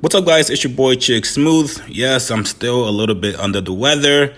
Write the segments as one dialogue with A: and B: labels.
A: What's up, guys? It's your boy Chick Smooth. Yes, I'm still a little bit under the weather,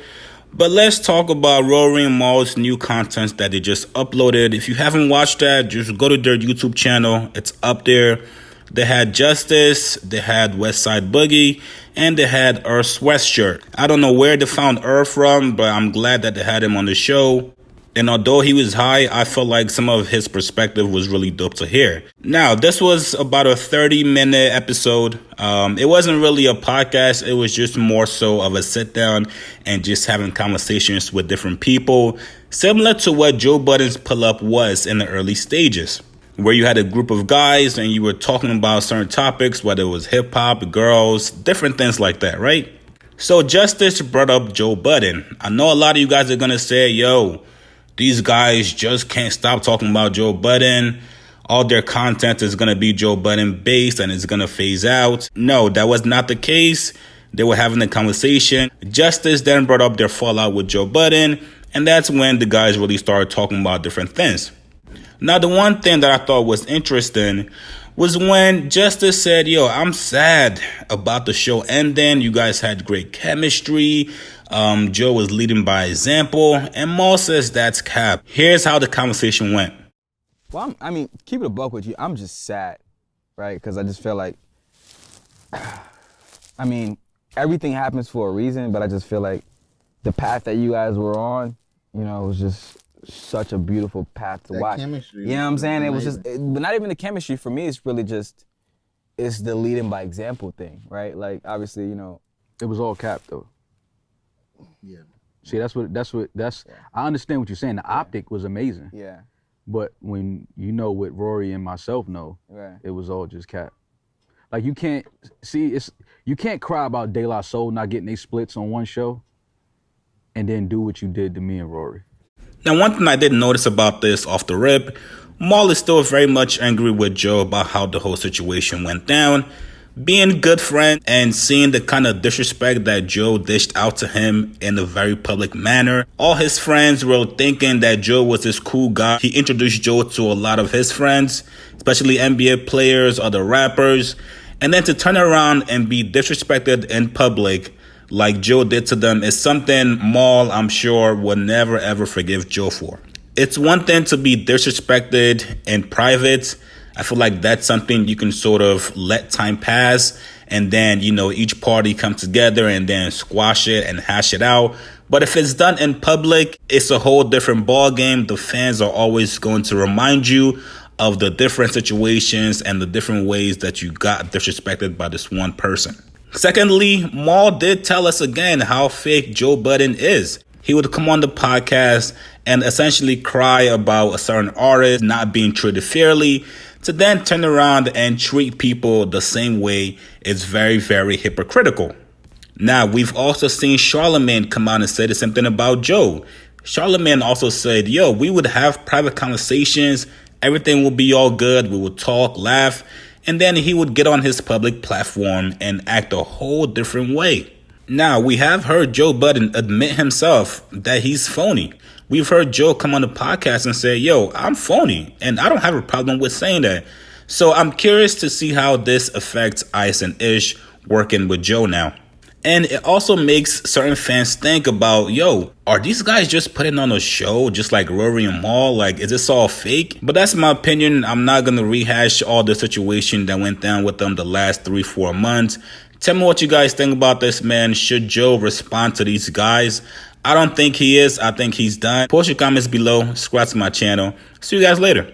A: but let's talk about Rory and Mal's new content that they just uploaded. If you haven't watched that, just go to their YouTube channel. It's up there. They had Justice, they had West Side Boogie, and they had Earth's sweatshirt. I don't know where they found Earth from, but I'm glad that they had him on the show. And although he was high, I felt like some of his perspective was really dope to hear. Now, this was about a 30-minute episode. It wasn't really a podcast. It was just more so of a sit down and just having conversations with different people, similar to what Joe Budden's pull-up was in the early stages, where you had a group of guys and you were talking about certain topics, whether it was hip-hop, girls, different things like that, right? So Justice brought up Joe Budden. I know a lot of you guys are going to say, yo, these guys just can't stop talking about Joe Budden. All their content is going to be Joe Budden based and it's going to phase out. No, that was not the case. They were having a conversation. Justice then brought up their fallout with Joe Budden, and that's when the guys really started talking about different things. Now, the one thing that I thought was interesting was when Justice said, yo, I'm sad about the show ending. You guys had great chemistry. Joe was leading by example, and Mal says that's cap. Here's how the conversation went.
B: Well, keep it a buck with you. I'm just sad, right? Because I just feel like, everything happens for a reason, but I just feel like the path that you guys were on, was just such a beautiful path to watch.
C: Chemistry,
B: you know what I'm saying? It was just, but not even the chemistry for me. It's really just, it's the leading by example thing, right? Like obviously,
D: it was all cap though.
C: Yeah.
D: See, that's. I understand what you're saying. The optic was amazing.
B: Yeah.
D: But when what Rory and myself know,
B: right,
D: it was all just cap. Like you can't cry about De La Soul not getting their splits on one show, and then do what you did to me and Rory.
A: Now, one thing I did notice about this off the rip, Mal is still very much angry with Joe about how the whole situation went down. Being good friend and seeing the kind of disrespect that Joe dished out to him in a very public manner. All his friends were thinking that Joe was this cool guy. He introduced Joe to a lot of his friends, especially NBA players, other rappers. And then to turn around and be disrespected in public like Joe did to them is something Mal, I'm sure, will never ever forgive Joe for. It's one thing to be disrespected in private. I feel like that's something you can sort of let time pass and then, each party come together and then squash it and hash it out. But if it's done in public, it's a whole different ball game. The fans are always going to remind you of the different situations and the different ways that you got disrespected by this one person. Secondly, Mal did tell us again how fake Joe Budden is. He would come on the podcast and essentially cry about a certain artist not being treated fairly, to then turn around and treat people the same way. It's very, very hypocritical. Now, we've also seen Charlemagne come out and say the same thing about Joe. Charlemagne also said, yo, we would have private conversations. Everything will be all good. We will talk, laugh. And then he would get on his public platform and act a whole different way. Now, we have heard Joe Budden admit himself that he's phony. We've heard Joe come on the podcast and say, yo, I'm phony. And I don't have a problem with saying that. So I'm curious to see how this affects Ice and Ish working with Joe now. And it also makes certain fans think about, yo, are these guys just putting on a show just like Rory and Mal? Like, is this all fake? But that's my opinion. I'm not going to rehash all the situation that went down with them the last 3-4 months. Tell me what you guys think about this, man. Should Joe respond to these guys? I don't think he is. I think he's done. Post your comments below. Subscribe to my channel. See you guys later.